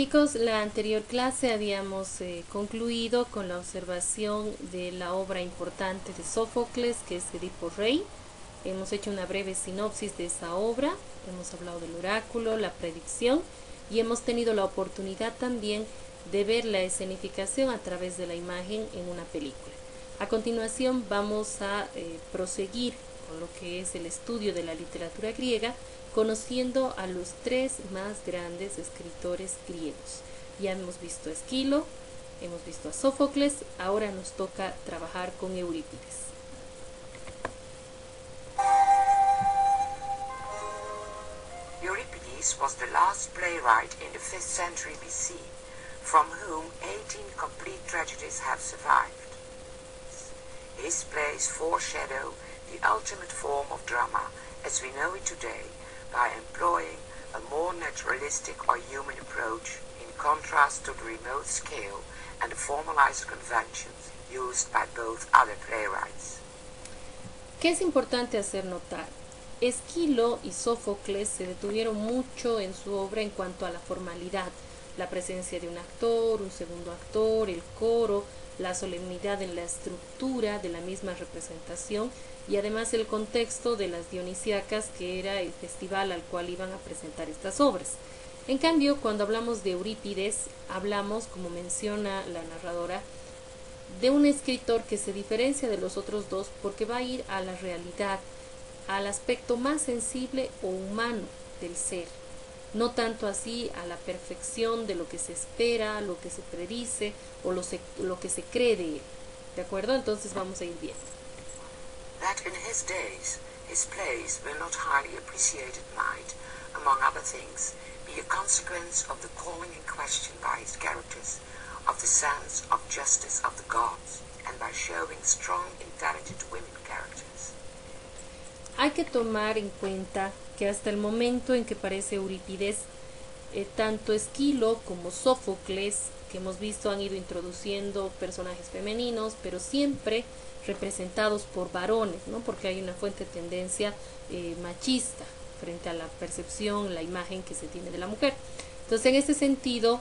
Chicos, la anterior clase habíamos concluido con la observación de la obra importante de Sófocles, que es Edipo Rey. Hemos hecho una breve sinopsis de esa obra, hemos hablado del oráculo, la predicción, y hemos tenido la oportunidad también de ver la escenificación a través de la imagen en una película. A continuación vamos a proseguir con lo que es el estudio de la literatura griega, conociendo a los tres más grandes escritores griegos. Ya hemos visto a Esquilo, hemos visto a Sófocles, ahora nos toca trabajar con Eurípides. Euripides was the last playwright in the 5th century BC, from whom 18 complete tragedies have survived. His plays foreshadow the ultimate form of drama as we know it today, by employing a more naturalistic or human approach in contrast to the remote scale and the formalized conventions used by both other playwrights. ¿Qué es importante hacer notar? Esquilo y Sófocles se detuvieron mucho en su obra en cuanto a la formalidad, la presencia de un actor, un segundo actor, el coro, la solemnidad en la estructura de la misma representación y además el contexto de las Dionisíacas, que era el festival al cual iban a presentar estas obras. En cambio, cuando hablamos de Eurípides, hablamos, como menciona la narradora, de un escritor que se diferencia de los otros dos porque va a ir a la realidad, al aspecto más sensible o humano del ser, no tanto así a la perfección de lo que se espera, lo que se predice o lo que se cree de él. ¿De acuerdo? Entonces vamos a ir viendo. That in his days, his plays were not highly appreciated might, among other things, be a consequence of the calling in question by his characters of the sense of justice of the gods, and by showing strong, intelligent women characters. Hay que tomar en cuenta que hasta el momento en que aparece Eurípides, tanto Esquilo como Sófocles, que hemos visto, han ido introduciendo personajes femeninos, pero siempre representados por varones, ¿no? Porque hay una fuerte tendencia machista frente a la percepción, la imagen que se tiene de la mujer. Entonces, en este sentido,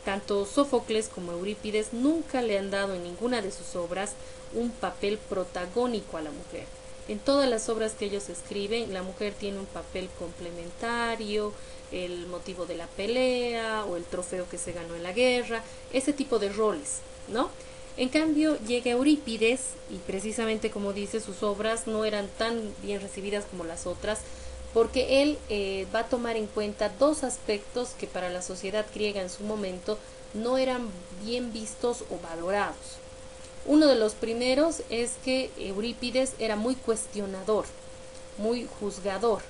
tanto Sófocles como Eurípides nunca le han dado en ninguna de sus obras un papel protagónico a la mujer. En todas las obras que ellos escriben, la mujer tiene un papel complementario, el motivo de la pelea o el trofeo que se ganó en la guerra, ese tipo de roles, ¿no? En cambio, llega Eurípides y precisamente como dice, sus obras no eran tan bien recibidas como las otras, porque él va a tomar en cuenta dos aspectos que para la sociedad griega en su momento no eran bien vistos o valorados. Uno de los primeros es que Eurípides era muy cuestionador, muy juzgador.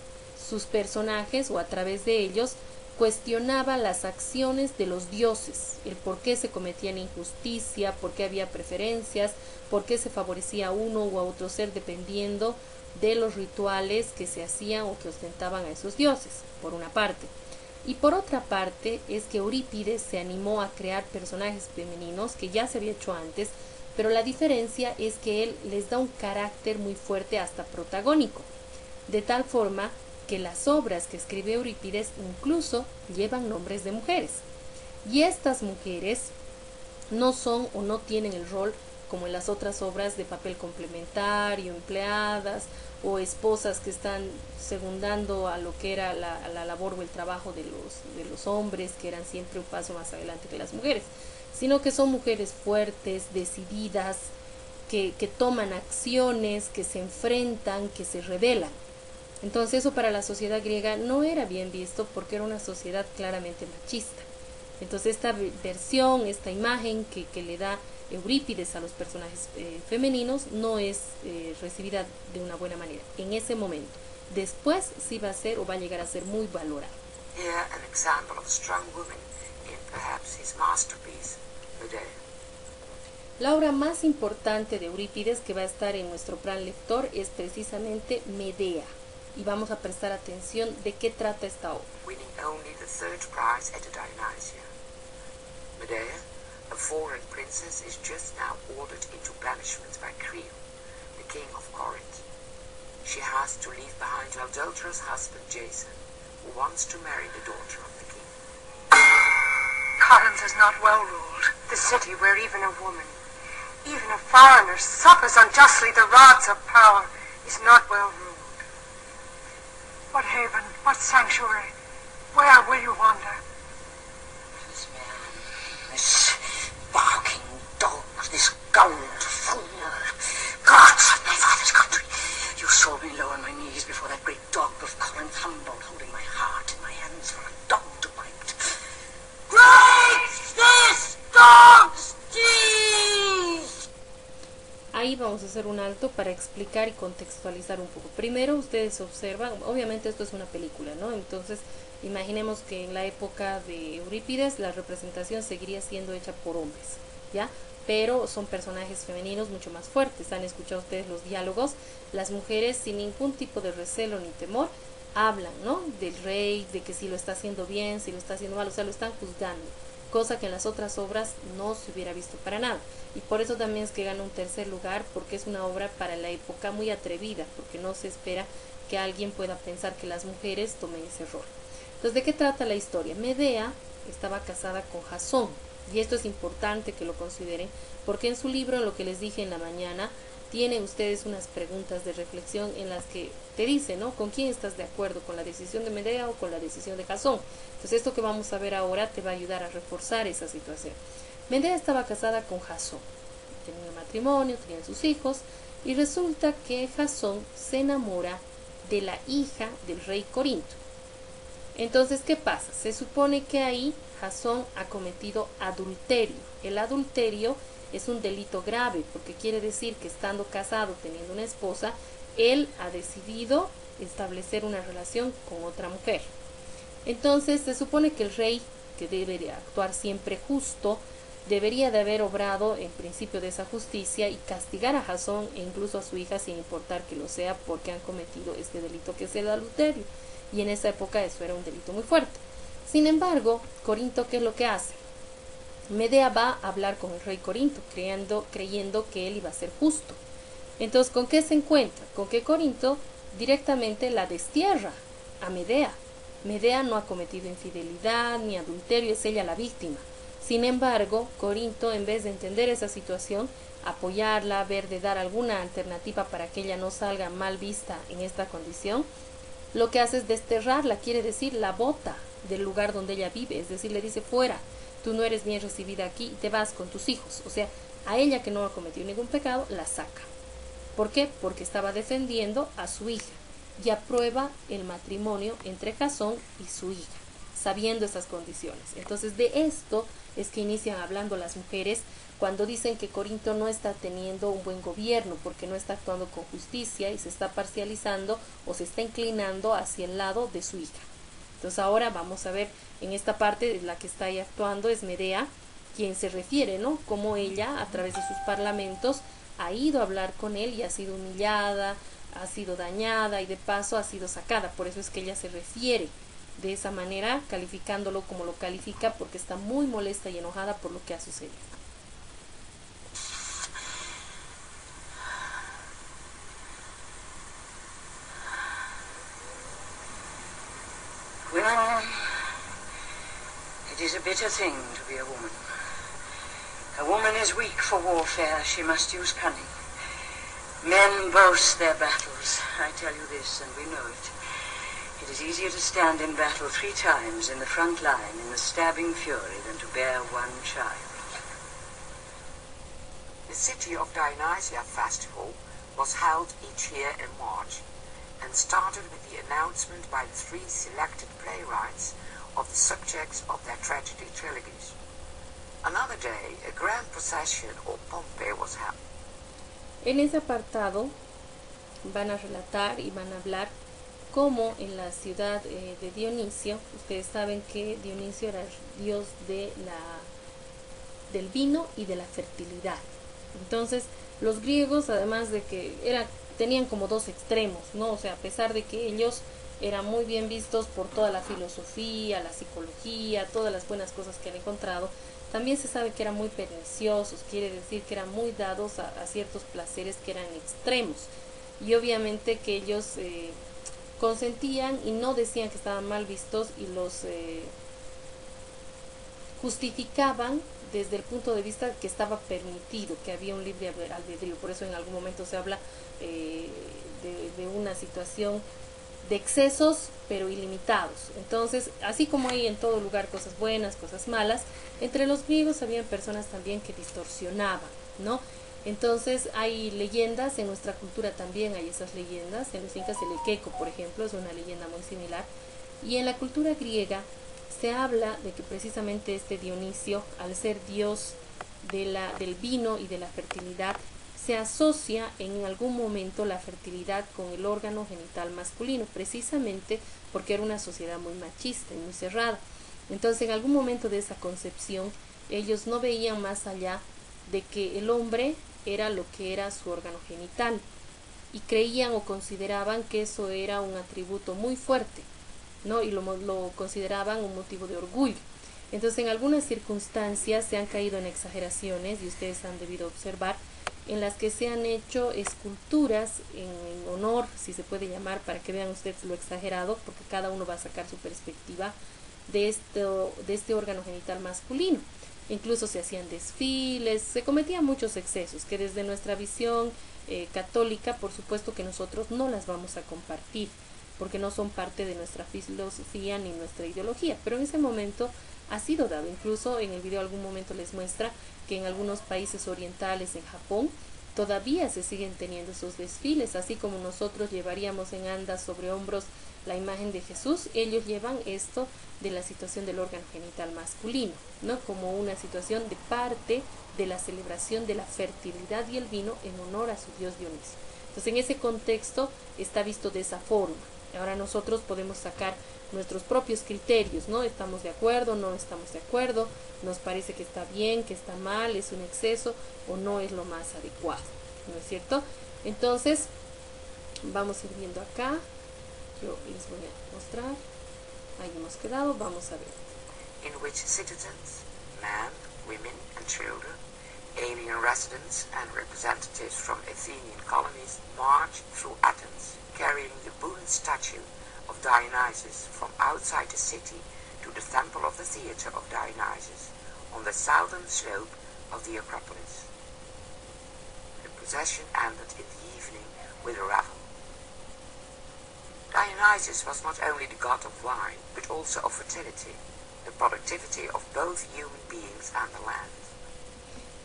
Sus personajes, o a través de ellos, cuestionaba las acciones de los dioses, el por qué se cometían injusticia, por qué había preferencias, por qué se favorecía a uno u a otro ser dependiendo de los rituales que se hacían o que ostentaban a esos dioses, por una parte. Y por otra parte es que Eurípides se animó a crear personajes femeninos que ya se había hecho antes, pero la diferencia es que él les da un carácter muy fuerte, hasta protagónico, de tal forma que las obras que escribe Eurípides incluso llevan nombres de mujeres. Y estas mujeres no son o no tienen el rol como en las otras obras de papel complementario, empleadas o esposas que están secundando a lo que era la labor o el trabajo de los hombres, que eran siempre un paso más adelante que las mujeres, sino que son mujeres fuertes, decididas, que toman acciones, que se enfrentan, que se rebelan. Entonces eso para la sociedad griega no era bien visto porque era una sociedad claramente machista. Entonces esta versión, esta imagen que le da Eurípides a los personajes femeninos no es recibida de una buena manera en ese momento. Después sí va a ser o va a llegar a ser muy valorada. Here an example of a strong woman in perhaps his masterpiece, Medea. La obra más importante de Eurípides que va a estar en nuestro plan lector es precisamente Medea. Y vamos a prestar atención de qué trata esta obra. Winning only the 3rd prize at the Dionysia. Medea, a foreign princess, is just now ordered into banishment by Creon, the king of Corinth. She has to leave behind her adulterous husband Jason, who wants to marry the daughter of the king. Corinth is not well ruled. The city where even a woman, even a foreigner, suffers unjustly the rods of power, is not well ruled. What haven, what sanctuary, where will you wander? This man, this barking dog, this gold fool, gods of my father's country, you saw me low on my knees before that great dog of Corinth, humbled, holding my heart in my hands for a dog to bite. Break this dog's teeth! Ahí vamos a hacer un alto para explicar y contextualizar un poco. Primero ustedes observan, obviamente esto es una película, ¿no? Entonces imaginemos que en la época de Eurípides la representación seguiría siendo hecha por hombres, ¿ya? Pero son personajes femeninos mucho más fuertes. Han escuchado ustedes los diálogos. Las mujeres sin ningún tipo de recelo ni temor hablan, ¿no? Del rey, de que si lo está haciendo bien, si lo está haciendo mal, o sea, lo están juzgando, cosa que en las otras obras no se hubiera visto para nada. Y por eso también es que gana un tercer lugar, porque es una obra para la época muy atrevida, porque no se espera que alguien pueda pensar que las mujeres tomen ese rol. Entonces, ¿de qué trata la historia? Medea estaba casada con Jasón, y esto es importante que lo consideren, porque en su libro, en lo que les dije en la mañana, tienen ustedes unas preguntas de reflexión en las que te dice, ¿no? ¿Con quién estás de acuerdo? ¿Con la decisión de Medea o con la decisión de Jasón? Entonces esto que vamos a ver ahora te va a ayudar a reforzar esa situación. Medea estaba casada con Jasón, tenían un matrimonio, tenían sus hijos, y resulta que Jasón se enamora de la hija del rey Corinto. Entonces, ¿qué pasa? Se supone que ahí Jasón ha cometido adulterio. El adulterio es un delito grave, porque quiere decir que estando casado, teniendo una esposa, él ha decidido establecer una relación con otra mujer. Entonces se supone que el rey, que debe actuar siempre justo, debería de haber obrado en principio de esa justicia y castigar a Jasón e incluso a su hija sin importar que lo sea, porque han cometido este delito que es el adulterio, y en esa época eso era un delito muy fuerte. Sin embargo, Corinto, ¿qué es lo que hace? Medea va a hablar con el rey Corinto, creyendo que él iba a ser justo. Entonces, ¿con qué se encuentra? Con que Corinto directamente la destierra a Medea. Medea no ha cometido infidelidad ni adulterio, es ella la víctima. Sin embargo, Corinto, en vez de entender esa situación, apoyarla, ver de dar alguna alternativa para que ella no salga mal vista en esta condición, lo que hace es desterrarla, quiere decir la bota del lugar donde ella vive, es decir, le dice fuera, tú no eres bien recibida aquí y te vas con tus hijos. O sea, a ella que no ha cometido ningún pecado, la saca. ¿Por qué? Porque estaba defendiendo a su hija y aprueba el matrimonio entre Jasón y su hija, sabiendo esas condiciones. Entonces, de esto es que inician hablando las mujeres cuando dicen que Corinto no está teniendo un buen gobierno, porque no está actuando con justicia y se está parcializando o se está inclinando hacia el lado de su hija. Entonces ahora vamos a ver en esta parte, la que está ahí actuando es Medea, quien se refiere, ¿no? Cómo ella, a través de sus parlamentos, ha ido a hablar con él y ha sido humillada, ha sido dañada y de paso ha sido sacada. Por eso es que ella se refiere de esa manera, calificándolo como lo califica, porque está muy molesta y enojada por lo que ha sucedido. Well, it is a bitter thing to be a woman. A woman is weak for warfare. She must use cunning. Men boast their battles. I tell you this, and we know it. It is easier to stand in battle 3 times in the front line in the stabbing fury than to bear one child. The City of Dionysia festival was held each year in March and started with the announcement by the 3 selected playwrights of the subjects of their tragedy trilogies. Another day, a grand procession or Pompeii was held. En ese apartado van a relatar y van a hablar cómo en la ciudad de Dionisio, ustedes saben que Dionisio era el dios del vino y de la fertilidad. Entonces, los griegos, además de que tenían como 2 extremos, ¿no? O sea, a pesar de que ellos eran muy bien vistos por toda la filosofía, la psicología, todas las buenas cosas que han encontrado, también se sabe que eran muy perniciosos, quiere decir que eran muy dados a ciertos placeres que eran extremos. Y obviamente que ellos consentían y no decían que estaban mal vistos y los justificaban desde el punto de vista que estaba permitido, que había un libre albedrío. Por eso en algún momento se habla de una situación de excesos pero ilimitados. Entonces, así como hay en todo lugar cosas buenas, cosas malas, entre los griegos habían personas también que distorsionaban, ¿no? Entonces hay leyendas, en nuestra cultura también hay esas leyendas. En los incas el Equeco, por ejemplo, es una leyenda muy similar. Y en la cultura griega se habla de que precisamente este Dionisio, al ser dios del vino y de la fertilidad, se asocia en algún momento la fertilidad con el órgano genital masculino, precisamente porque era una sociedad muy machista y muy cerrada. Entonces, en algún momento de esa concepción, ellos no veían más allá de que el hombre era lo que era su órgano genital, y creían o consideraban que eso era un atributo muy fuerte, ¿no? Y lo consideraban un motivo de orgullo. Entonces, en algunas circunstancias se han caído en exageraciones, y ustedes han debido observar, en las que se han hecho esculturas en honor, si se puede llamar, para que vean ustedes lo exagerado, porque cada uno va a sacar su perspectiva de este órgano genital masculino. Incluso se hacían desfiles, se cometían muchos excesos que desde nuestra visión católica, por supuesto que nosotros no las vamos a compartir, porque no son parte de nuestra filosofía ni nuestra ideología, pero en ese momento ha sido dado. Incluso en el video algún momento les muestra que en algunos países orientales, en Japón, todavía se siguen teniendo esos desfiles, así como nosotros llevaríamos en andas sobre hombros la imagen de Jesús. Ellos llevan esto de la situación del órgano genital masculino, ¿no? Como una situación de parte de la celebración de la fertilidad y el vino en honor a su dios Dionisio. Entonces, en ese contexto está visto de esa forma. Ahora nosotros podemos sacar nuestros propios criterios, ¿no? ¿Estamos de acuerdo? ¿No estamos de acuerdo? ¿Nos parece que está bien, que está mal, es un exceso o no es lo más adecuado? ¿No es cierto? Entonces, vamos a ir viendo acá. Yo les voy a mostrar. Ahí hemos quedado. Vamos a ver. In which citizens, men, women and children, alien residents and representatives from Athenian colonies marched through Athens, carrying the bronze statue of Dionysus from outside the city to the temple of the theatre of Dionysus on the southern slope of the Acropolis. The procession ended in the evening with a revel. Dionysus was not only the god of wine, but also of fertility, the productivity of both human beings and the land.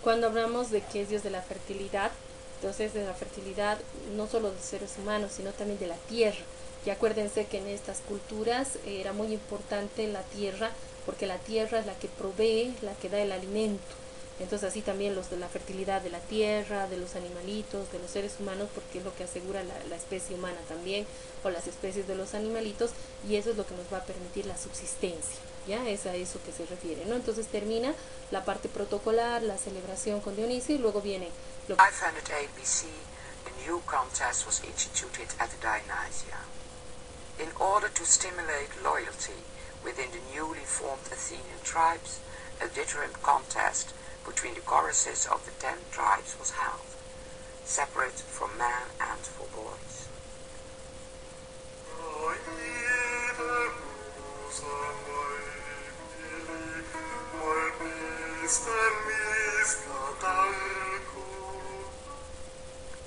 Cuando hablamos de que es Dios de la fertilidad, entonces de la fertilidad no solo de seres humanos, sino también de la tierra. Y acuérdense que en estas culturas era muy importante la tierra, porque la tierra es la que provee, la que da el alimento. Entonces así también los de la fertilidad de la tierra, de los animalitos, de los seres humanos, porque es lo que asegura la especie humana también, o las especies de los animalitos, y eso es lo que nos va a permitir la subsistencia. ¿Ya? Es a eso que se refiere, ¿no? Entonces termina la parte protocolar, la celebración con Dionisio, y luego viene lo que... 508 BC, a new contest was instituted at the Dionysia. In order to stimulate loyalty within the newly formed Athenian tribes, a deterrent contest between the choruses of the 10 tribes was held, separate from men and for boys.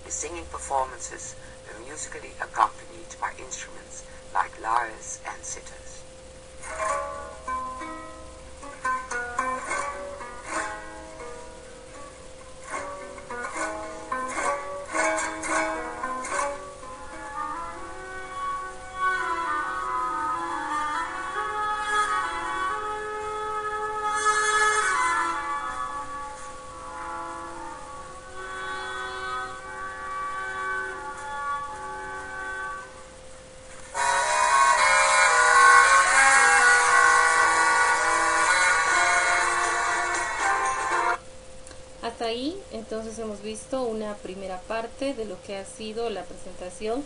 The singing performances were musically accompanied by instruments like lyres and sitters. Hasta ahí, entonces hemos visto una primera parte de lo que ha sido la presentación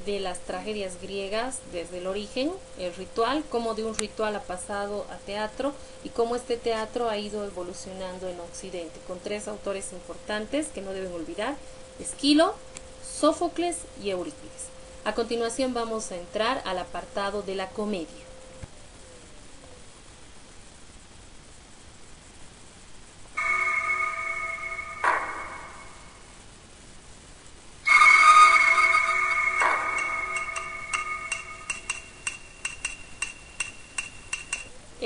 de las tragedias griegas desde el origen, el ritual, cómo de un ritual ha pasado a teatro y cómo este teatro ha ido evolucionando en Occidente, con 3 autores importantes que no deben olvidar: Esquilo, Sófocles y Eurípides. A continuación vamos a entrar al apartado de la comedia.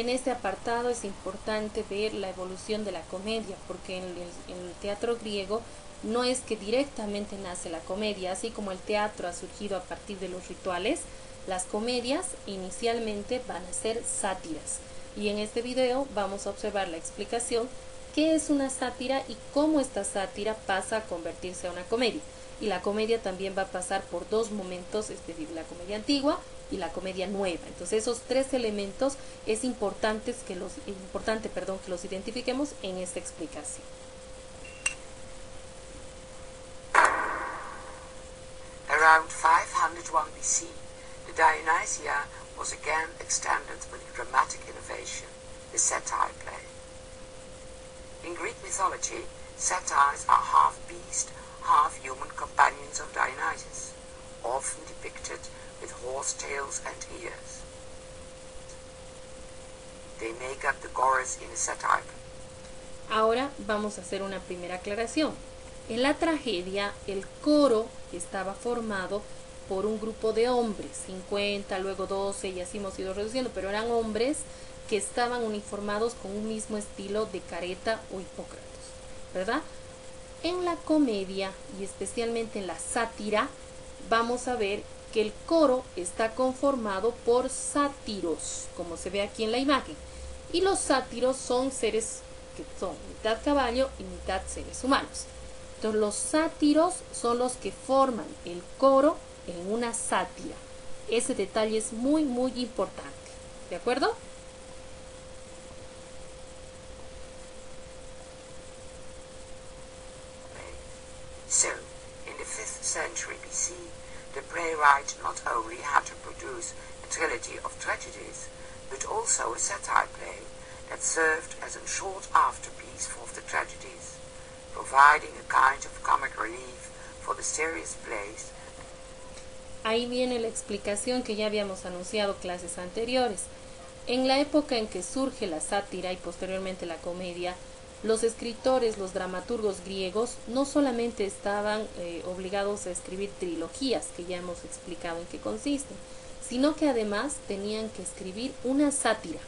en este apartado es importante ver la evolución de la comedia, porque en el teatro griego no es que directamente nace la comedia, así como el teatro ha surgido a partir de los rituales, las comedias inicialmente van a ser sátiras. Y en este video vamos a observar la explicación qué es una sátira y cómo esta sátira pasa a convertirse a una comedia. Y la comedia también va a pasar por dos momentos, es decir, la comedia antigua y la comedia nueva. Entonces esos tres elementos es importante que los identifiquemos en esta explicación. Around 501 BC, the Dionysia was again extended with a dramatic innovation, the satire play. In Greek mythology, satyrs are half beast, half human companions of Dionysus, often depicted with horse tails and ears. They make up the chorus in a satire. Ahora vamos a hacer una primera aclaración. En la tragedia, el coro estaba formado por un grupo de hombres, 50, luego 12 y así hemos ido reduciendo, pero eran hombres que estaban uniformados con un mismo estilo de careta o hipócrates, ¿verdad? En la comedia y especialmente en la sátira vamos a ver que el coro está conformado por sátiros, como se ve aquí en la imagen, y los sátiros son seres que son mitad caballo y mitad seres humanos. Entonces los sátiros son los que forman el coro en una sátira. Ese detalle es muy importante, ¿de acuerdo? So, in the 5th century BC, the playwright not only had to produce a trilogy of tragedies, but also a satire play that served as a short afterpiece of the tragedies, providing a kind of comic relief for the serious plays. Ahí viene la explicación que ya habíamos anunciado clases anteriores. En la época en que surge la sátira y posteriormente la comedia, los escritores, los dramaturgos griegos, no solamente estaban obligados a escribir trilogías, que ya hemos explicado en qué consisten, sino que además tenían que escribir una sátira,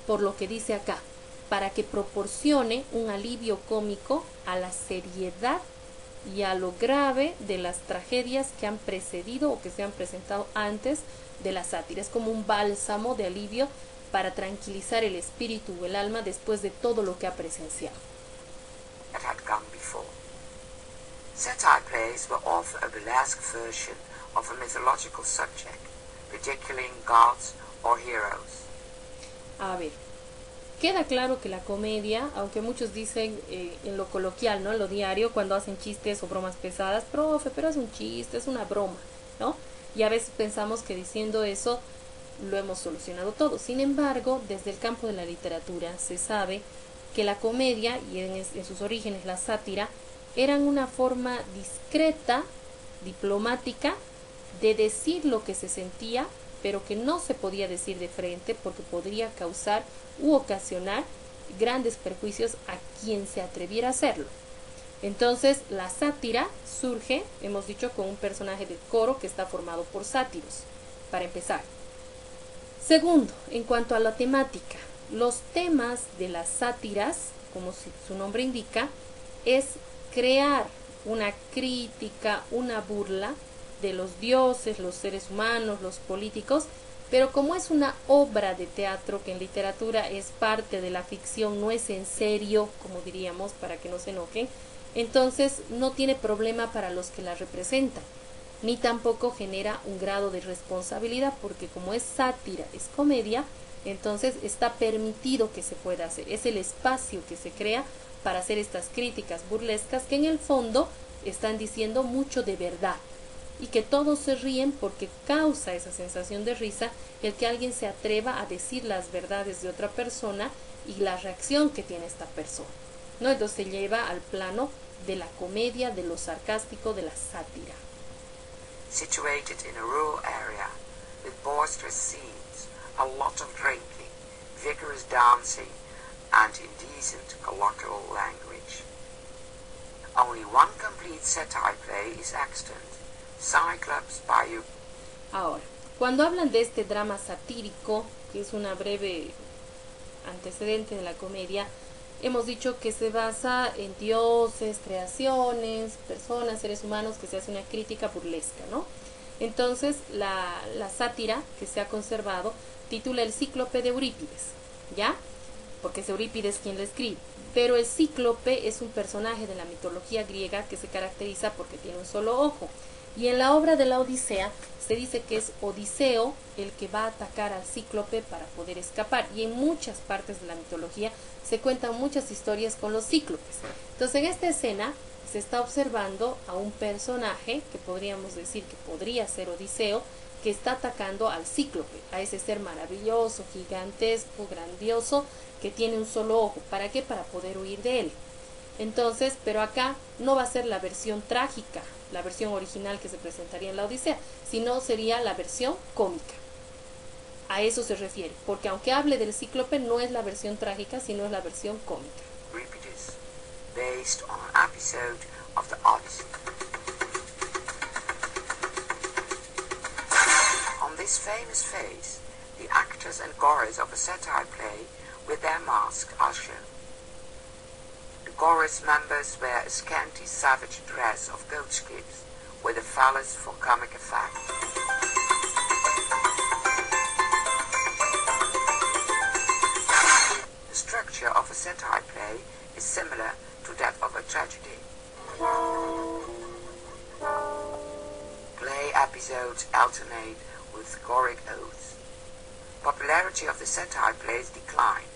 por lo que dice acá, para que proporcione un alivio cómico a la seriedad y a lo grave de las tragedias que han precedido o que se han presentado antes de la sátira. Es como un bálsamo de alivio para tranquilizar el espíritu o el alma después de todo lo que ha presenciado. That had gone before. Satire plays were often a burlesque version of a mythological subject, ridiculing gods or heroes. A ver, queda claro que la comedia, aunque muchos dicen en lo coloquial, ¿no? En lo diario, cuando hacen chistes o bromas pesadas, profe, pero es un chiste, es una broma, ¿no? Y a veces pensamos que diciendo eso lo hemos solucionado todo. Sin embargo, desde el campo de la literatura se sabe que la comedia y en sus orígenes la sátira eran una forma discreta, diplomática, de decir lo que se sentía, pero que no se podía decir de frente porque podría causar u ocasionar grandes perjuicios a quien se atreviera a hacerlo. Entonces la sátira surge, hemos dicho, con un personaje de coro que está formado por sátiros, para empezar. Segundo, en cuanto a la temática, los temas de las sátiras, como su nombre indica, es crear una crítica, una burla de los dioses, los seres humanos, los políticos, pero como es una obra de teatro que en literatura es parte de la ficción, no es en serio, como diríamos, para que no se enojen, entonces no tiene problema para los que la representan, ni tampoco genera un grado de responsabilidad, porque como es sátira, es comedia, entonces está permitido que se pueda hacer, es el espacio que se crea para hacer estas críticas burlescas que en el fondo están diciendo mucho de verdad y que todos se ríen porque causa esa sensación de risa el que alguien se atreva a decir las verdades de otra persona y la reacción que tiene esta persona, ¿no? Entonces se lleva al plano de la comedia, de lo sarcástico, de la sátira. Situated in a rural area with boisterous scenes, a lot of drinking, vigorous dancing, and indecent colloquial language. Only one complete satire play is extant, Cyclops by you. Ahora, cuando hablan de este drama satírico, que es una breve antecedente de la comedia, hemos dicho que se basa en dioses, creaciones, personas, seres humanos, que se hace una crítica burlesca, ¿no? Entonces, la sátira que se ha conservado titula El Cíclope de Eurípides, ¿ya? Porque es Eurípides quien la escribe. Pero el cíclope es un personaje de la mitología griega que se caracteriza porque tiene un solo ojo. Y en la obra de la Odisea se dice que es Odiseo el que va a atacar al cíclope para poder escapar. Y en muchas partes de la mitología se cuentan muchas historias con los cíclopes. Entonces, en esta escena se está observando a un personaje que podríamos decir que podría ser Odiseo, que está atacando al cíclope, a ese ser maravilloso, gigantesco, grandioso, que tiene un solo ojo. ¿Para qué? Para poder huir de él. Entonces, pero acá no va a ser la versión trágica, la versión original que se presentaría en la Odisea, sino sería la versión cómica. A eso se refiere, porque aunque hable del cíclope, no es la versión trágica, sino es la versión cómica. Euripides, based on an episode of the Odyssey. On this famous face, the actors and chorus of a satire play with their masks are shown. The chorus members wear a scanty savage dress of goatskins with a phallus for comic effect. The structure of a satire play is similar to that of a tragedy. Play episodes alternate with choric oaths. Popularity of the satire plays declined.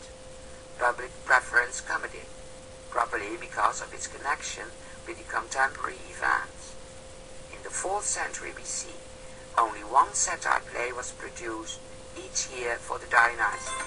Public preference comedy, probably because of its connection with the contemporary events. In the 4th century BC, only one satire play was produced each year for the Dionysians.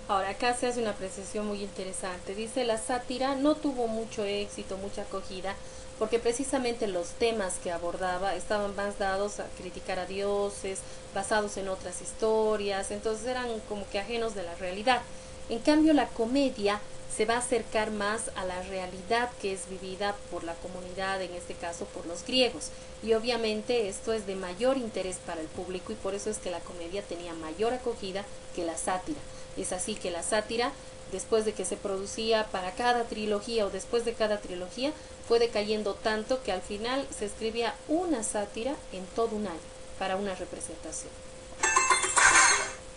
Ahora, acá se hace una apreciación muy interesante. Dice, la sátira no tuvo mucho éxito, mucha acogida, porque precisamente los temas que abordaba estaban más dados a criticar a dioses, basados en otras historias, entonces eran como que ajenos de la realidad. En cambio, la comedia se va a acercar más a la realidad que es vivida por la comunidad, en este caso por los griegos. Y obviamente esto es de mayor interés para el público y por eso es que la comedia tenía mayor acogida que la sátira. Es así que la sátira, después de que se producía para cada trilogía o después de cada trilogía, fue decayendo tanto que al final se escribía una sátira en todo un año para una representación.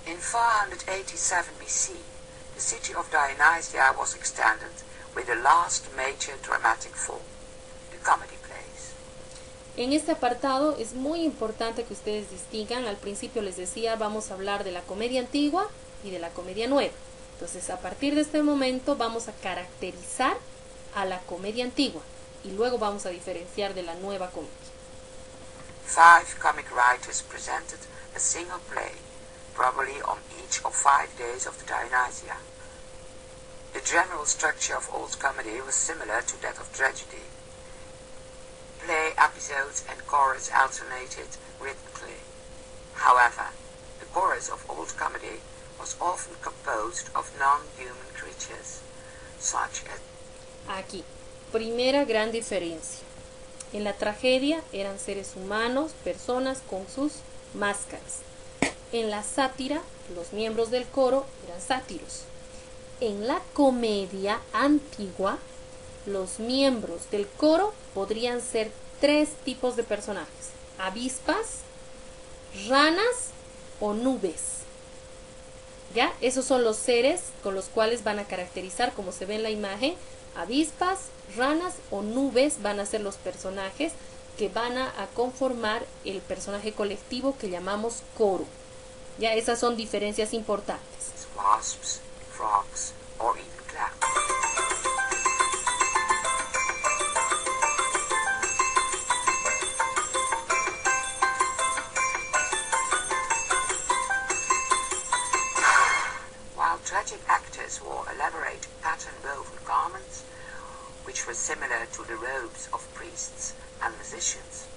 In 487 BC, the city of Dionysia was extended with the last major dramatic form, the comedy plays. En este apartado es muy importante que ustedes distingan. Al principio les decía, vamos a hablar de la comedia antigua y de la comedia nueva. Entonces, a partir de este momento vamos a caracterizar a la comedia antigua y luego vamos a diferenciar de la nueva comedia. 5 comic writers presented a single play, probably on each of 5 days of the Dionysia. The general structure of old comedy was similar to that of tragedy. Play episodes and chorus alternated rhythmically. However, the chorus of old comedy was often composed of non-human creatures, such as... Aquí, primera gran diferencia. En la tragedia eran seres humanos, personas con sus máscaras. En la sátira, los miembros del coro eran sátiros. En la comedia antigua, los miembros del coro podrían ser 3 tipos de personajes: avispas, ranas o nubes. ¿Ya? Esos son los seres con los cuales van a caracterizar, como se ve en la imagen. Avispas, ranas o nubes van a ser los personajes que van a conformar el personaje colectivo que llamamos coro. Ya, esas son diferencias importantes. wasps, frogs, or even clouds. While tragic actors wore elaborate pattern-woven garments, which were similar to the robes of priests and musicians,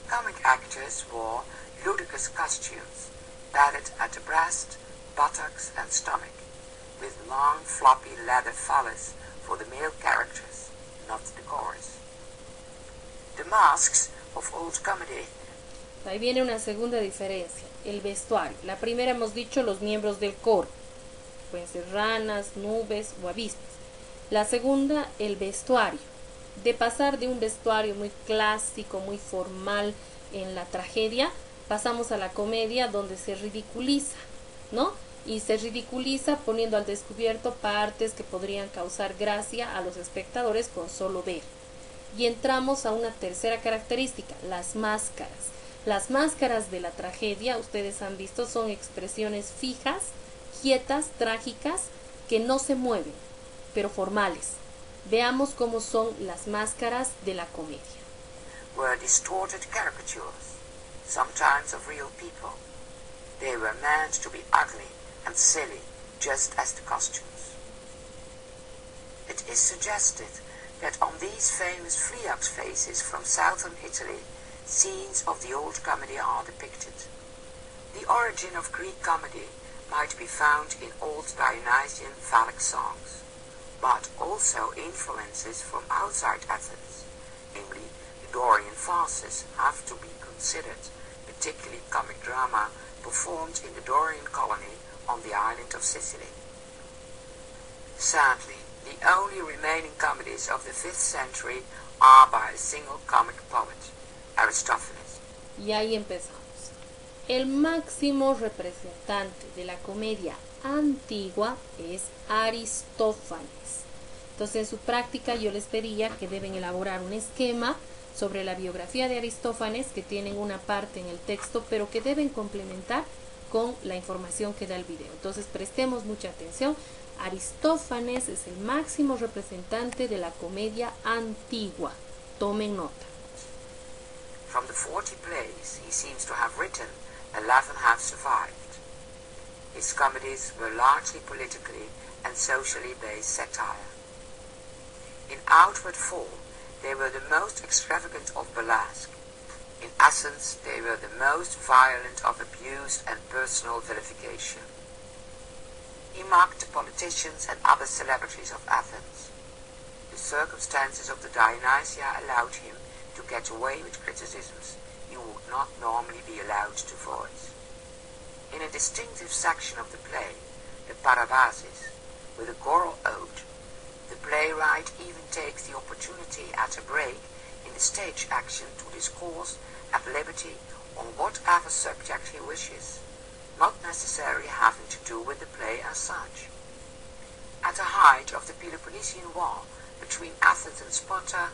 comic actors wore ludicrous costumes, padded at the breast, buttocks, and stomach, with long floppy leather phallus for the male characters, not the chorus. The masks of old comedy. Ahí viene una segunda diferencia, el vestuario. La primera hemos dicho los miembros del coro, pueden ser ranas, nubes o avispas. La segunda, el vestuario. De pasar de un vestuario muy clásico, muy formal en la tragedia, pasamos a la comedia donde se ridiculiza, ¿no? Y se ridiculiza poniendo al descubierto partes que podrían causar gracia a los espectadores con solo ver. Y entramos a una tercera característica, las máscaras. Las máscaras de la tragedia, ustedes han visto, son expresiones fijas, quietas, trágicas, que no se mueven, pero formales. Veamos cómo son las máscaras de la comedia. Were distorted caricatures, sometimes of real people. They were meant to be ugly and silly, just as the costumes. It is suggested that on these famous Vliax faces from southern Italy, scenes of the old comedy are depicted. The origin of Greek comedy might be found in old Dionysian phallic songs, but also influences from outside Athens, namely the Dorian farces, have to be considered, particularly comic drama performed in the Dorian colony on the island of Sicily. Sadly, the only remaining comedies of the 5th century are by a single comic poet, Aristophanes. Y ahí empezamos. El máximo representante de la comedia antigua es Aristófanes. Entonces, en su práctica yo les pedía que deben elaborar un esquema sobre la biografía de Aristófanes, que tienen una parte en el texto, pero que deben complementar con la información que da el video. Entonces, prestemos mucha atención. Aristófanes es el máximo representante de la comedia antigua. Tomen nota. From the 40 plays he seems to have written, 11 have survived. His comedies were largely politically and socially based satire. In outward form, they were the most extravagant of burlesque. In essence, they were the most violent of abuse and personal vilification. He mocked the politicians and other celebrities of Athens. The circumstances of the Dionysia allowed him to get away with criticisms he would not normally be allowed to voice. In a distinctive section of the play, the Parabasis, with a choral ode, the playwright even takes the opportunity at a break in the stage action to discourse at liberty on whatever subject he wishes, not necessarily having to do with the play as such. At the height of the Peloponnesian War between Athens and Sparta,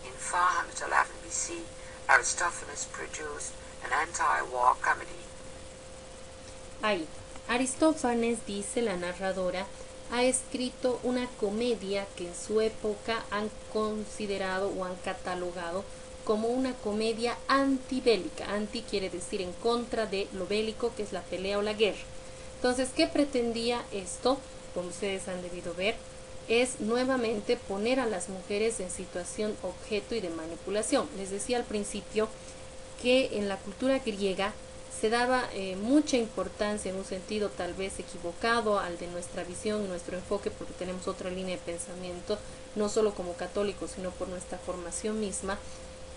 in 411 BC, Aristophanes produced an anti-war comedy. Ahí, Aristófanes, dice la narradora, ha escrito una comedia que en su época han considerado o han catalogado como una comedia antibélica. Anti quiere decir en contra de lo bélico, que es la pelea o la guerra. Entonces, ¿qué pretendía esto? Como ustedes han debido ver, es nuevamente poner a las mujeres en situación objeto y de manipulación. Les decía al principio que en la cultura griega se daba mucha importancia, en un sentido tal vez equivocado al de nuestra visión y nuestro enfoque, porque tenemos otra línea de pensamiento, no solo como católicos, sino por nuestra formación misma,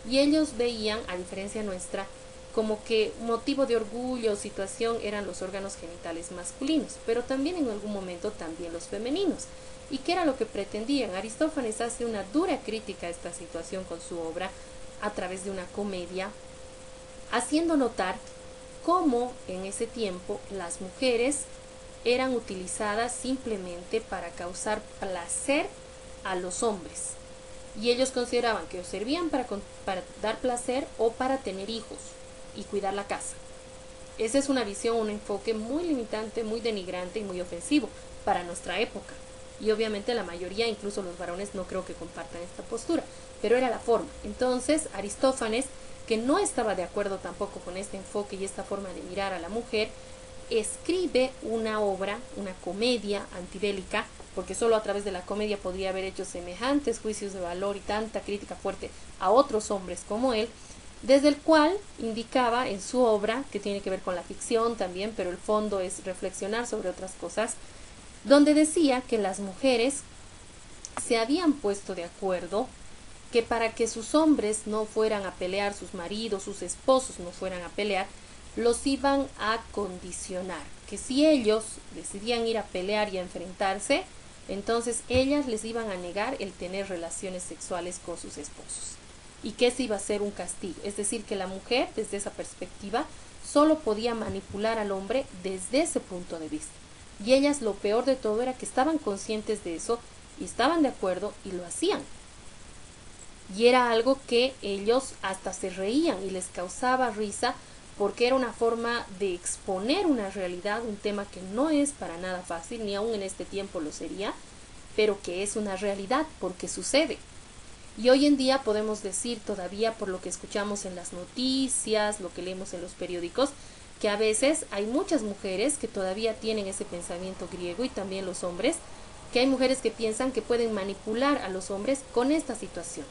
y ellos veían, a diferencia nuestra, como que motivo de orgullo o situación eran los órganos genitales masculinos, pero también en algún momento también los femeninos. ¿Y qué era lo que pretendían? Aristófanes hace una dura crítica a esta situación con su obra a través de una comedia, haciendo notar cómo en ese tiempo las mujeres eran utilizadas simplemente para causar placer a los hombres. Y ellos consideraban que o servían para dar placer o para tener hijos y cuidar la casa. Esa es una visión, un enfoque muy limitante, muy denigrante y muy ofensivo para nuestra época. Y obviamente la mayoría, incluso los varones, no creo que compartan esta postura, pero era la forma. Entonces Aristófanes, que no estaba de acuerdo tampoco con este enfoque y esta forma de mirar a la mujer, escribe una obra, una comedia antibélica, porque solo a través de la comedia podría haber hecho semejantes juicios de valor y tanta crítica fuerte a otros hombres como él, desde el cual indicaba en su obra, que tiene que ver con la ficción también, pero el fondo es reflexionar sobre otras cosas, donde decía que las mujeres se habían puesto de acuerdo que para que sus hombres no fueran a pelear, sus maridos, sus esposos no fueran a pelear, los iban a condicionar, que si ellos decidían ir a pelear y a enfrentarse, entonces ellas les iban a negar el tener relaciones sexuales con sus esposos, y que ese iba a ser un castigo, es decir, que la mujer desde esa perspectiva solo podía manipular al hombre desde ese punto de vista, y ellas lo peor de todo era que estaban conscientes de eso y estaban de acuerdo y lo hacían. Y era algo que ellos hasta se reían y les causaba risa porque era una forma de exponer una realidad, un tema que no es para nada fácil, ni aún en este tiempo lo sería, pero que es una realidad porque sucede. Y hoy en día podemos decir todavía por lo que escuchamos en las noticias, lo que leemos en los periódicos, que a veces hay muchas mujeres que todavía tienen ese pensamiento griego y también los hombres, que hay mujeres que piensan que pueden manipular a los hombres con esta situación.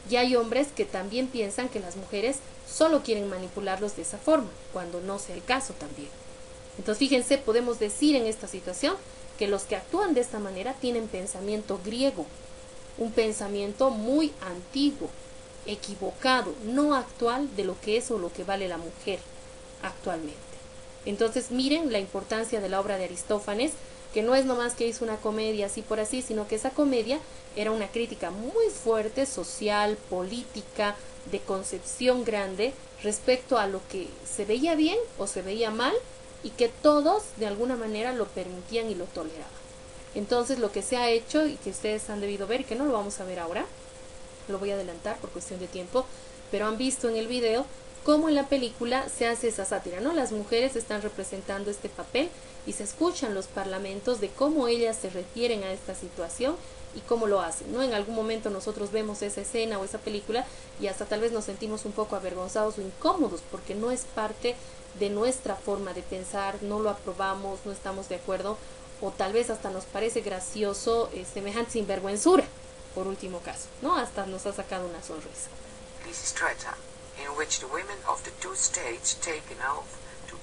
Y hay hombres que también piensan que las mujeres solo quieren manipularlos de esa forma, cuando no sea el caso también. Entonces fíjense, podemos decir en esta situación que los que actúan de esta manera tienen pensamiento griego, un pensamiento muy antiguo, equivocado, no actual de lo que es o lo que vale la mujer actualmente. Entonces miren la importancia de la obra de Aristófanes, que no es nomás que hizo una comedia así por así, sino que esa comedia era una crítica muy fuerte, social, política, de concepción grande, respecto a lo que se veía bien o se veía mal, y que todos de alguna manera lo permitían y lo toleraban. Entonces lo que se ha hecho, y que ustedes han debido ver, y que no lo vamos a ver ahora, lo voy a adelantar por cuestión de tiempo, pero han visto en el video cómo en la película se hace esa sátira, ¿no? Las mujeres están representando este papel y se escuchan los parlamentos de cómo ellas se refieren a esta situación y cómo lo hacen, ¿no? En algún momento nosotros vemos esa escena o esa película y hasta tal vez nos sentimos un poco avergonzados o incómodos porque no es parte de nuestra forma de pensar, no lo aprobamos, no estamos de acuerdo, o tal vez hasta nos parece gracioso semejante sinvergüenzura, por último caso, ¿no? Hasta nos ha sacado una sonrisa. In which the women of the two states take an oath to...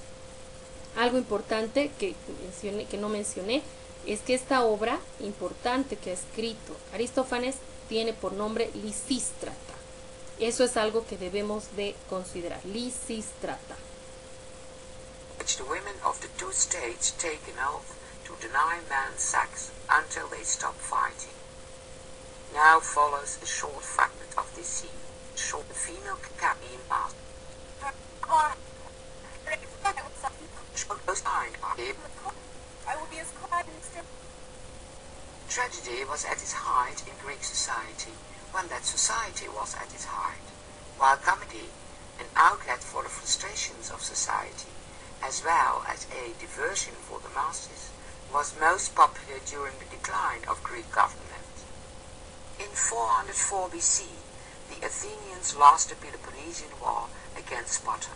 Algo importante que no mencioné es que esta obra importante que ha escrito Aristófanes tiene por nombre Lisístrata. Eso es algo que debemos de considerar, Lisístrata. Which the women of the two states take an oath to deny man's sex until they stop fighting. Now follows a short fragment of this scene. The female cabin mask. Tragedy was at its height in Greek society, when that society was at its height, while comedy, an outlet for the frustrations of society, as well as a diversion for the masses, was most popular during the decline of Greek government. In 404 BC, the Athenians lost the Peloponnesian War against Sparta,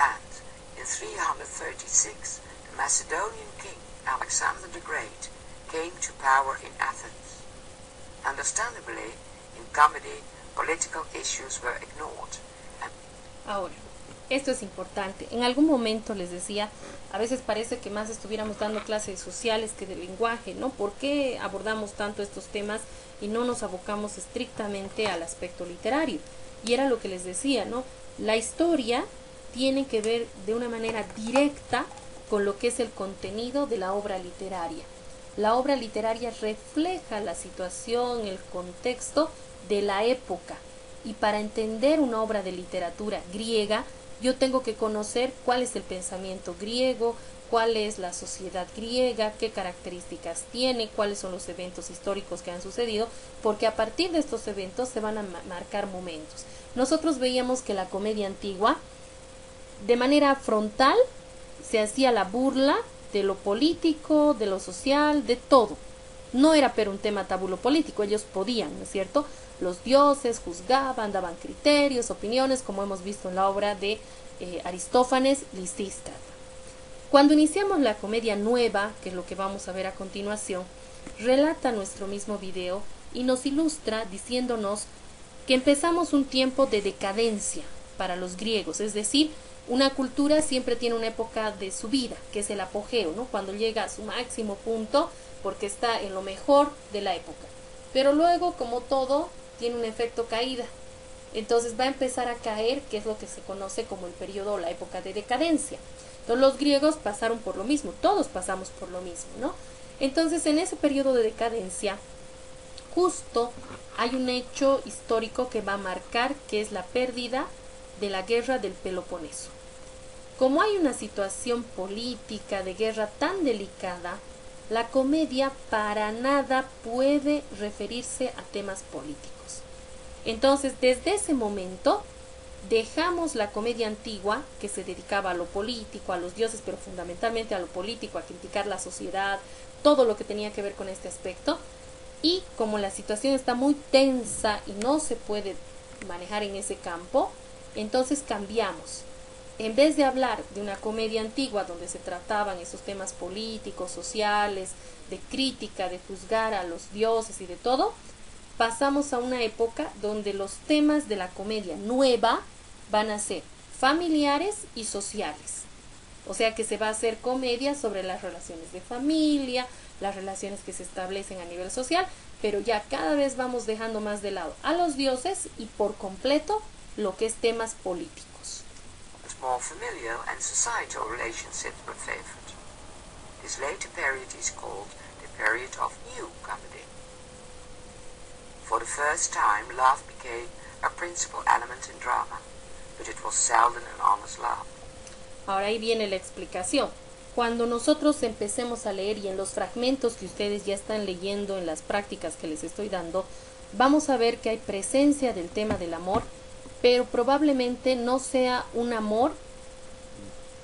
and in 336 the Macedonian king Alexander the Great came to power in Athens. Understandably, in comedy, political issues were ignored. Ahora, esto es importante. En algún momento les decía, a veces parece que más estuviéramos dando clases sociales que de lenguaje, ¿no? ¿Por qué abordamos tanto estos temas y no nos abocamos estrictamente al aspecto literario? Y era lo que les decía, ¿no? La historia tiene que ver de una manera directa con lo que es el contenido de la obra literaria. La obra literaria refleja la situación, el contexto de la época. Y para entender una obra de literatura griega, yo tengo que conocer cuál es el pensamiento griego, cuál es la sociedad griega, qué características tiene, cuáles son los eventos históricos que han sucedido, porque a partir de estos eventos se van a marcar momentos. Nosotros veíamos que la comedia antigua, de manera frontal, se hacía la burla de lo político, de lo social, de todo. No era pero un tema tabú lo político, ellos podían, ¿no es cierto? Los dioses juzgaban, daban criterios, opiniones, como hemos visto en la obra de Aristófanes, Lisístrata. Cuando iniciamos la comedia nueva, que es lo que vamos a ver a continuación, relata nuestro mismo video y nos ilustra diciéndonos que empezamos un tiempo de decadencia para los griegos, es decir, una cultura siempre tiene una época de su vida, que es el apogeo, ¿no? Cuando llega a su máximo punto, porque está en lo mejor de la época. Pero luego, como todo, tiene un efecto caída. Entonces va a empezar a caer, que es lo que se conoce como el periodo o la época de decadencia. Entonces los griegos pasaron por lo mismo, todos pasamos por lo mismo, ¿no? Entonces en ese periodo de decadencia, justo hay un hecho histórico que va a marcar, que es la pérdida de la guerra del Peloponeso. Como hay una situación política de guerra tan delicada, la comedia para nada puede referirse a temas políticos. Entonces, desde ese momento, dejamos la comedia antigua, que se dedicaba a lo político, a los dioses, pero fundamentalmente a lo político, a criticar la sociedad, todo lo que tenía que ver con este aspecto. Y como la situación está muy tensa y no se puede manejar en ese campo, entonces cambiamos. En vez de hablar de una comedia antigua donde se trataban esos temas políticos, sociales, de crítica, de juzgar a los dioses y de todo, pasamos a una época donde los temas de la comedia nueva van a ser familiares y sociales. O sea que se va a hacer comedia sobre las relaciones de familia, las relaciones que se establecen a nivel social, pero ya cada vez vamos dejando más de lado a los dioses y por completo lo que es temas políticos. More familial and societal relationships were favored. This later period is called the period of new comedy. For the first time, love became a principal element in drama, but it was seldom an honest love. Ahora ahí viene la explicación. Cuando nosotros empecemos a leer y en los fragmentos que ustedes ya están leyendo en las prácticas que les estoy dando, vamos a ver que hay presencia del tema del amor, pero probablemente no sea un amor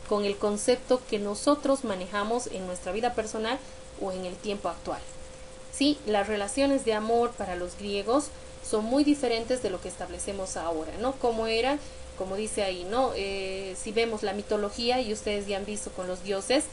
con el concepto que nosotros manejamos en nuestra vida personal o en el tiempo actual. Sí, las relaciones de amor para los griegos son muy diferentes de lo que establecemos ahora, ¿no? Como era, como dice ahí, ¿no? Si vemos la mitología, y ustedes ya han visto con los dioses,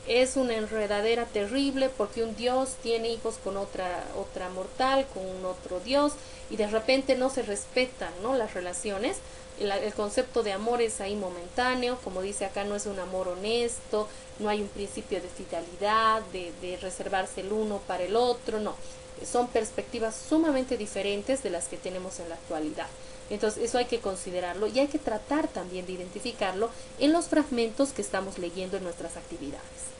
es una enredadera terrible porque un dios tiene hijos con otra mortal, con un otro dios, y de repente no se respetan, ¿no?, las relaciones. El concepto de amor es ahí momentáneo, como dice acá, no es un amor honesto, no hay un principio de fidelidad, de reservarse el uno para el otro, no. Son perspectivas sumamente diferentes de las que tenemos en la actualidad. Entonces eso hay que considerarlo y hay que tratar también de identificarlo en los fragmentos que estamos leyendo en nuestras actividades.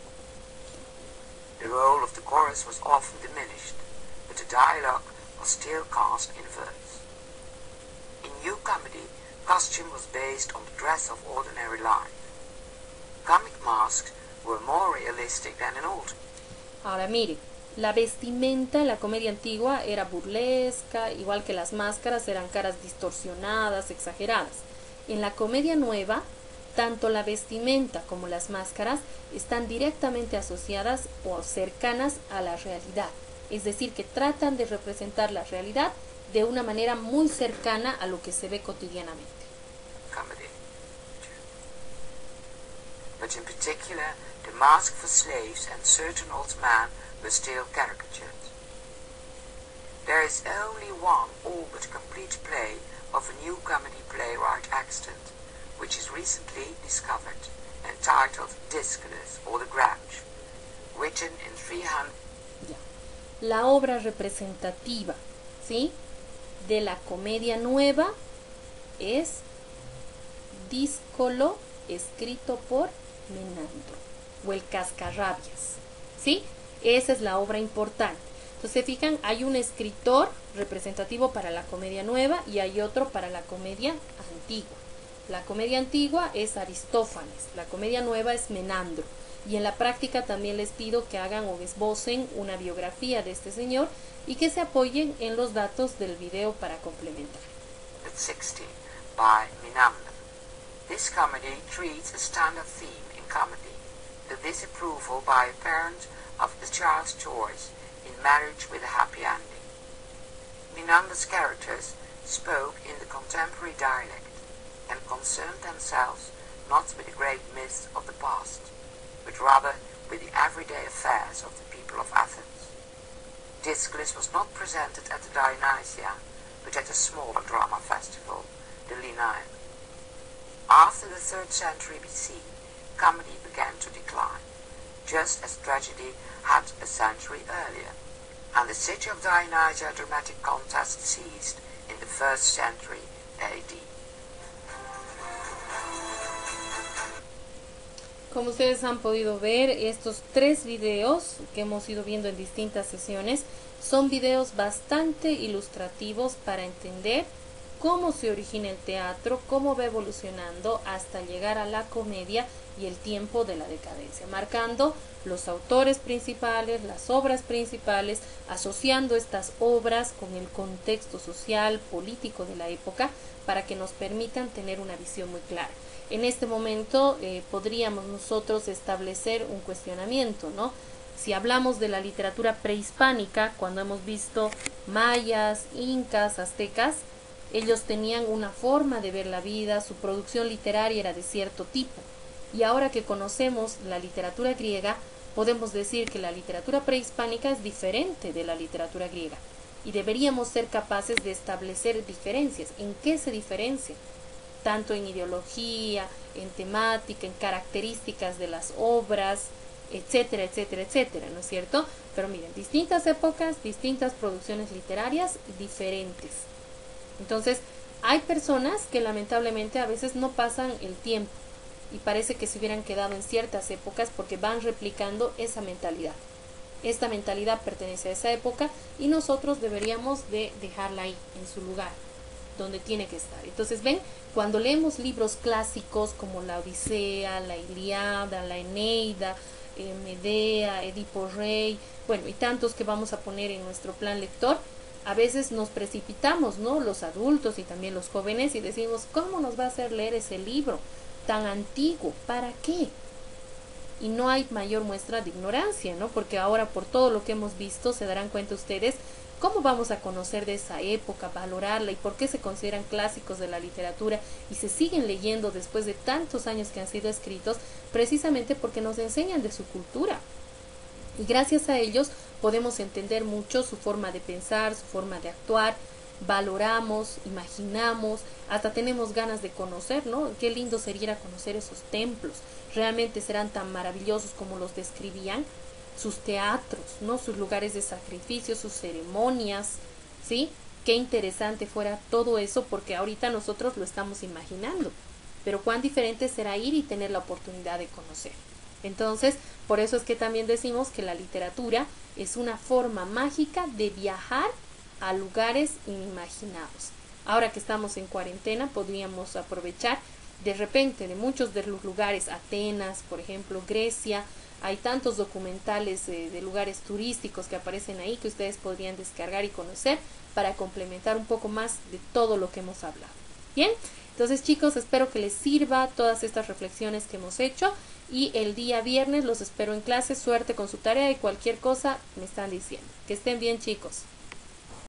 The role of the chorus was often diminished, but the dialogue was still cast in verse. In new comedy, costume was based on the dress of ordinary life. Comic masks were more realistic than in old. Ahora mire, la vestimenta en la comedia antigua era burlesca, igual que las máscaras eran caras distorsionadas, exageradas. En la comedia nueva, tanto la vestimenta como las máscaras están directamente asociadas o cercanas a la realidad. Es decir, que tratan de representar la realidad de una manera muy cercana a lo que se ve cotidianamente. Comedy. But in particular, the mask for slaves and certain old men were still caricatured. There is only one all but complete play of a new comedy playwright extant, which is recently discovered, entitled Disculus or the Grouch, written in 300. La obra representativa, ¿sí?, de la comedia nueva es Díscolo, escrito por Menandro, o el Cascarrabias, ¿sí? Esa es la obra importante. Entonces, se fijan, hay un escritor representativo para la comedia nueva y hay otro para la comedia antigua. La comedia antigua es Aristófanes, la comedia nueva es Menandro. Y en la práctica también les pido que hagan o esbocen una biografía de este señor y que se apoyen en los datos del video para complementar. 60 by Menander. This comedy treats a standard theme in comedy, the disapproval by a parent of the child's choice in marriage with a happy ending. Menander's characters spoke in the contemporary dialect and concerned themselves not with the great myths of the past, but rather with the everyday affairs of the people of Athens. Disculus was not presented at the Dionysia, but at a smaller drama festival, the Lenaeum. After the 3rd century BC, comedy began to decline, just as tragedy had a century earlier, and the city of Dionysia dramatic contest ceased the 1st century AD. Como ustedes han podido ver, estos 3 videos que hemos ido viendo en distintas sesiones son videos bastante ilustrativos para entender cómo se origina el teatro, cómo va evolucionando hasta llegar a la comedia y el tiempo de la decadencia, marcando los autores principales, las obras principales, asociando estas obras con el contexto social, político de la época, para que nos permitan tener una visión muy clara. En este momento podríamos nosotros establecer un cuestionamiento, ¿no? Si hablamos de la literatura prehispánica, cuando hemos visto mayas, incas, aztecas, ellos tenían una forma de ver la vida, su producción literaria era de cierto tipo. Y ahora que conocemos la literatura griega, podemos decir que la literatura prehispánica es diferente de la literatura griega. Y deberíamos ser capaces de establecer diferencias. ¿En qué se diferencia? Tanto en ideología, en temática, en características de las obras, etcétera, etcétera, etcétera, ¿no es cierto? Pero miren, distintas épocas, distintas producciones literarias diferentes. Entonces, hay personas que lamentablemente a veces no pasan el tiempo y parece que se hubieran quedado en ciertas épocas porque van replicando esa mentalidad. Esta mentalidad pertenece a esa época y nosotros deberíamos de dejarla ahí, en su lugar, donde tiene que estar. Entonces, ven, cuando leemos libros clásicos como la Odisea, la Ilíada, la Eneida, Medea, Edipo Rey, bueno, y tantos que vamos a poner en nuestro plan lector, a veces nos precipitamos, ¿no? Los adultos y también los jóvenes, y decimos, ¿cómo nos va a hacer leer ese libro tan antiguo? ¿Para qué? Y no hay mayor muestra de ignorancia, ¿no? Porque ahora, por todo lo que hemos visto, se darán cuenta ustedes cómo vamos a conocer de esa época, valorarla y por qué se consideran clásicos de la literatura y se siguen leyendo después de tantos años que han sido escritos, precisamente porque nos enseñan de su cultura. Y gracias a ellos podemos entender mucho su forma de pensar, su forma de actuar, valoramos, imaginamos, hasta tenemos ganas de conocer, ¿no? Qué lindo sería conocer esos templos, realmente serán tan maravillosos como los describían, sus teatros, ¿no? Sus lugares de sacrificio, sus ceremonias, ¿sí? Qué interesante fuera todo eso, porque ahorita nosotros lo estamos imaginando, pero cuán diferente será ir y tener la oportunidad de conocer. Entonces, por eso es que también decimos que la literatura es una forma mágica de viajar a lugares inimaginados. Ahora que estamos en cuarentena, podríamos aprovechar de repente de muchos de los lugares, Atenas, por ejemplo, Grecia, hay tantos documentales de lugares turísticos que aparecen ahí que ustedes podrían descargar y conocer para complementar un poco más de todo lo que hemos hablado. Bien, entonces chicos, espero que les sirva todas estas reflexiones que hemos hecho y el día viernes los espero en clase. Suerte con su tarea y cualquier cosa me están diciendo. Que estén bien, chicos.